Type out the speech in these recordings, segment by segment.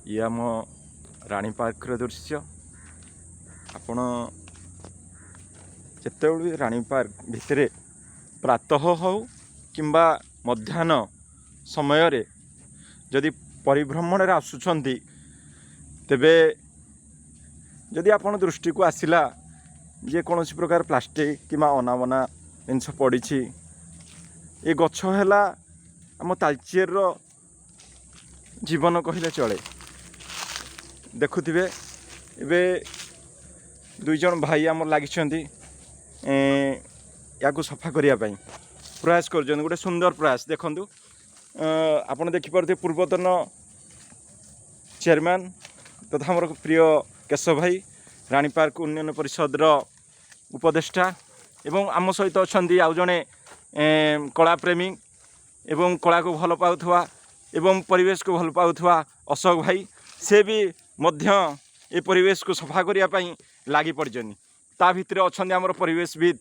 ये आम रानी पार्क दृश्य आपण जिते भी रानी पार्क भितर प्रातः हो किंबा मध्याह्न समय जदि परिभ्रमण आसुंच तेबे जदि आपण दृष्टि को आसला जे कौन प्रकार प्लास्टिक कि अनावना जिनस पड़ी ये गछ है आम तालचेर जीवन कहले चले। देखुथिबे एबे दुई जन भाई आम लगी या सफा करने प्रयास कर गोटे सुंदर प्रयास देखु आपड़ देखिपे पूर्वतन चेयरमैन तथा मोर प्रिय केशव भाई रानी पार्क उन्नयन परिषद उपदेष्टा एवं आम सहित अच्छा आउ जड़े कला प्रेमी एवं कला को भल पाउथवा एवं परिवेश को भल पाउथवा अशोक भाई से भी मध्य ये परिवेश को सफा करने लगी पड़छन। ता भितर अच्छा आमर परिवेशविद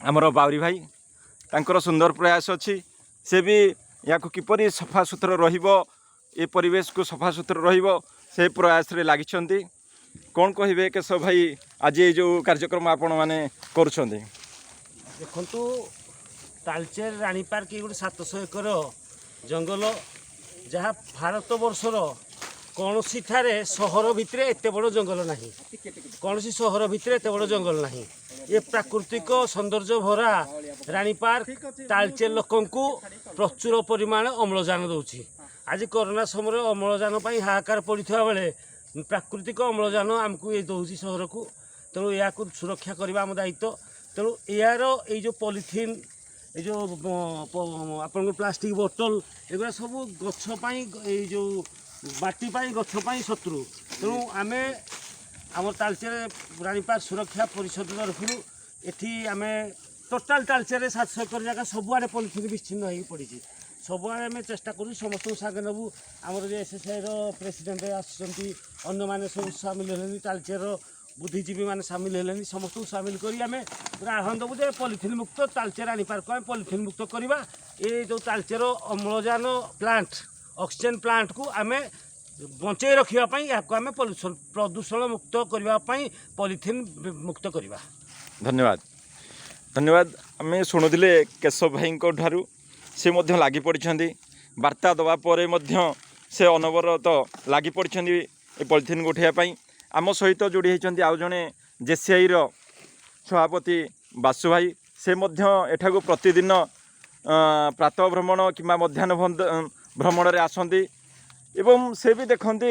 आमर बावरी भाई तांकर सुंदर प्रयास अच्छी से भी या किपरि सफा सुतरा रहिबो ये परिवेश को सफा सुतरा रहिबो से प्रयास रे लागिछन्ती। कौन कहिबे केशव भाई आज ये जो कार्यक्रम आपण माने करूछन्ती? देखु तालचेर रानी पार्क गोटे 700 एकर जंगल जहाँ भारत वर्षर कौन सी सहर भितर एत बड़ जंगल ना कौन सी सहर भितर एत बड़ जंगल ना ये प्राकृतिक सौंदर्य भरा रानी पार्क तालचेर लोक प्रचुर परिमाण अम्लजान दूसरी। आज कोरोना समय अम्लजान हाहाकार पड़ता बेले प्राकृतिक अम्लजान आमको ये दूसरी सहर को तेणु या सुरक्षा करने आम दायित्व। तेणु यार जो पॉलिथीन ये जो आपन प्लास्टिक बोतल एगुड़ा सब गछपाई जो बाटी गछपाई शत्रु। तेणु आम आम तालचेर रानी पार्क सुरक्षा परिषद तरफ एटी आम टोटाल तालचेर 700 एकर जगह सबुआड़े पॉलिथीन विच्छिन्न हो पड़ी सबुआड़े आम चेष्टा करूँ समस्त सागे नबू आमर जो एसएसआई प्रेसिडेंट आसुँच मैंने सब सामिल होनी तालचेर बुद्धिजीवी मैंने सामिल होनी समस्त सामिल करी आम पूरा आह्वान देवु जे पॉलिथीन मुक्त तालचेर रानी पार्क आम पॉलिथीन मुक्त करवा। ये जो तालचेर अम्लजान प्लांट ऑक्सीजन प्लांट को आम बंचाई रखापी या आम प्रदूषण मुक्त करने पॉलिथीन मुक्त करवा। धन्यवाद धन्यवाद। आम शुणुले केशव भाई ठारू से लगी पड़ी वार्ता दवा पर से अनवरत लगी पड़ी पॉलिथीन उठाई। आम सहित जोड़ी होती आउ जड़े जेसीआई सभापति बासु भाई से एठा प्रतिदिन प्रातः भ्रमण कि मध्याह्न भ्रमण में आसती एवं से भी देखते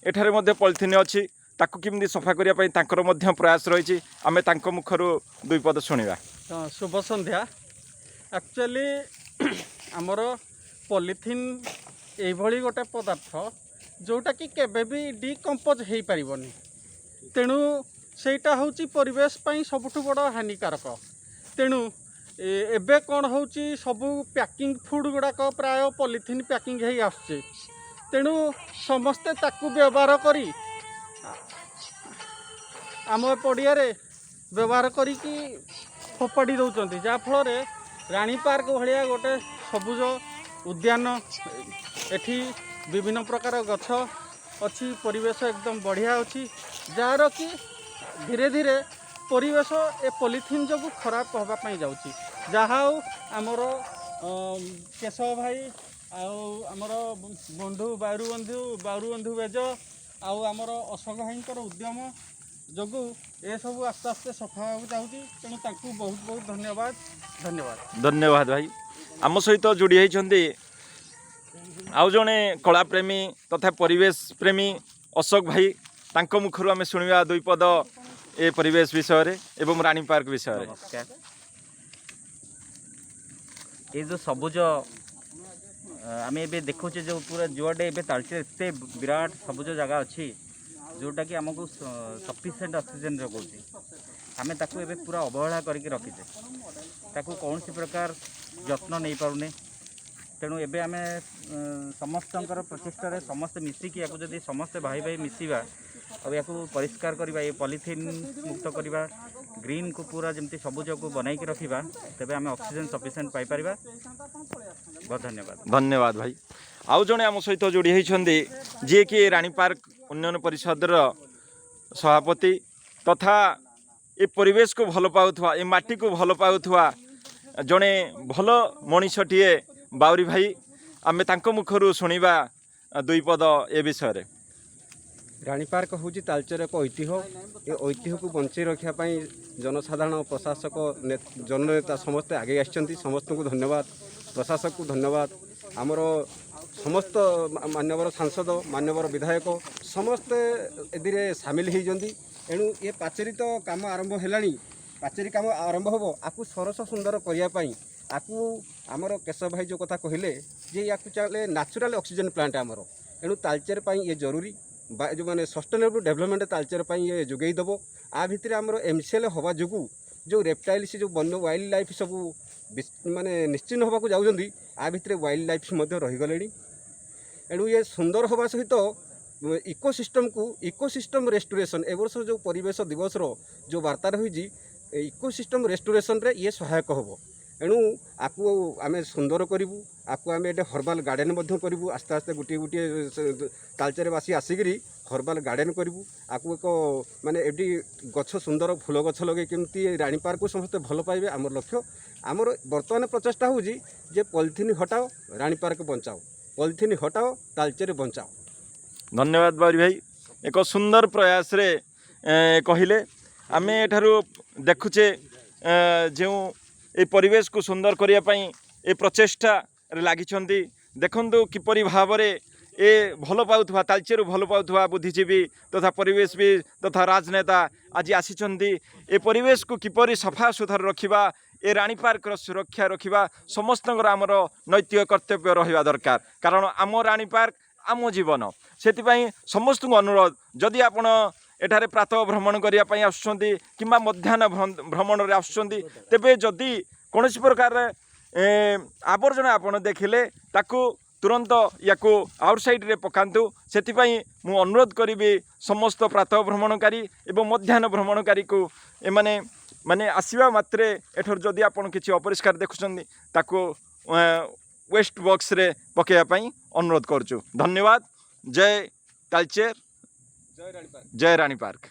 एठारे पॉलिथीन अच्छी ताकू किमती सफा करने प्रयास रही। आम मुखर दुई पद शुणा। शुभ संध्या। एक्चुअली आमर पॉलिथीन यही गोटे पदार्थ जोटा कि केबे भी डिकम्पोज हो पारनी तेणु सेटा होची परिवेश पई सबुठु बड़ हानिकारक। तेणु एबे कौन होची सबु पैकिंग फूड गुड़ाक प्राय पॉलिथीन पैकिंग हो आसुचे तेणु समस्ते ताकू व्यवहार करी आम पड़िया व्यवहार करी फोपाड़ी दौरान जहाँफल रानी पार्क भाया गोटे सबुज उद्यान एठी विभिन्न प्रकार गछ अच्छी परिवेश एकदम बढ़िया अच्छी जार कि धीरे धीरे परिवेश ए पॉलिथीन जो खराब होगापाई जाऊँगी। जहाँ आमर केशव भाई आमर बंधु बारुबंधु बेज आमर अशोक भाई उद्यम जो ये सब आस्ते आस्ते सफा हो जाऊँगी। तेणु बहुत बहुत धन्यवाद धन्यवाद धन्यवाद भाई। आम सहित जोड़ी होती आउ जड़े कला प्रेमी तथा परिवेश प्रेमी अशोक भाई तांको मुखर आम शुणा दुई पद ए परिवेश विषय एवं रानी पार्क विषय। नमस्कार। ये जो सबुज आम ए देखुचे जो पूरा जुआडे ए तालचेर एते विराट सबुज जगह अच्छी जोटा कि आमको सफिसीयंट ऑक्सीजन रखुचे आम ताकू एबे पूरा अवहेला करके रखीचे ताकू कौन सी प्रकार जत्न नहीं पारुने। तेणु एबे आम समस्तंकर प्रचेष्टा समस्ते मिसिकी या जदि समस्ते भाई भाई मिसिबा और या परिष्कार करवा ये पॉलिथीन मुक्त करवा ग्रीन को पूरा जमती सबुज को बनई के रखा तेबे आम ऑक्सीजन सफिशिएंट पाई परिबा। बहुत धन्यवाद। धन्यवाद भाई। आउ जड़े आम सहित जोड़ी होती जी कि रानी पार्क उन्नयन परिषदर सभापति तथा ए परिवेश को भल पाउथुवा ए माटी को भल पाउथुवा जड़े भल मनीषटीए बाउरी भाई आमे तांको मुखरू शुणा दुई पद ए विषय रानी पार्क हूँ तालचेर एक ऐतिह्य ये ऐतिह्य को बंचाई रखापी जनसाधारण प्रशासक जननेता समस्ते आगे आसछन्ति समस्त को धन्यवाद प्रशासक को धन्यवाद आमर समस्त मान्यवर सांसद मान्यवर विधायक समस्ते ए सामिल होती एणु ये पाचेरी तो काम आरंभ है पाचेरी काम आरंभ हम आपको सरस सुंदर करने आपको आमर केशव भाई जो कथा कहले जे या चले नेचुरल ऑक्सीजन प्लांट आमर एणु तालचेर ये जरूरी जो मैंने सस्टेनेबल डेवलपमेंट तालचेर ये जोगेदेव आ भितर आमर एमसीएल हवा जो जो रेप्टाइल्स जो वन्य वाइल्ड लाइफ सब माने निश्चिन्न होगा को जाऊँगी आ भितर वाइल्ड लाइफ रहीगले एणु ये सुंदर हवा सहित इकोसिस्टम को इकोसिस्टम रेस्टोरेशन ए वर्ष जो परिवेश दिवस जो वार्ता रही इकोसिस्टम रेस्टोरेशन रे ये सहायक हम एणु आपको आम सुंदर करूँ आपको आम ये हर्बाल गार्डेन करूँ आस्ते आस्ते गोटे गोटे तालचेरवासी आसिकी हर्बाल गार्डेन करूँ आपको एक माने एटी गछ सुंदर फूल गछ लगे केमती रानी पार्क को समस्ते भल पाइबे आमर लक्ष्य आमर बर्तमान प्रचेषा हूँ जे पॉलिथिन हटाओ रानी पार्क बचाओ पॉलिथिन हटाओ तालचेर बचाओ। धन्यवाद बाउरी भाई एक सुंदर प्रयास रे कहले आम एठारू देखुचे जो ए परिवेश को सुंदर करने ए प्रचेष्टा लगी देखु किपरि भाव में ए भल पाउथुवा तालचेर भल पाउथुवा बुद्धिजीवी तथा परिवेश भी तथा राजनेता आज आसी ए परिवेश को किपरि सफा सुथर रखा ए रानी पार्क सुरक्षा रखा समस्त आमर नैतिक कर्तव्य रहा दरकार कारण आम रानी पार्क आम जीवन से समस्त को अनुरोध जदि आपण एठारे प्रातः भ्रमण करने आसुँच कि मध्याह्न भ्रमण में आसुँच तेबे जदि कौन प्रकार आवर्जना आपण देखिले ताकू तुरंत या आउटसाइड रे पकातु से मु अनुरोध करी समस्त प्रातः भ्रमणकारी एवं मध्याह्न भ्रमणकारी को एमाने माने आसवा मात्रे एठर जदि आपण किसी अपरिष्कार देखुं ताकू वेस्ट बॉक्स रे पकाइवाई अनुरोध करुचु। धन्यवाद। जय तालचेर जय रानी पार्क।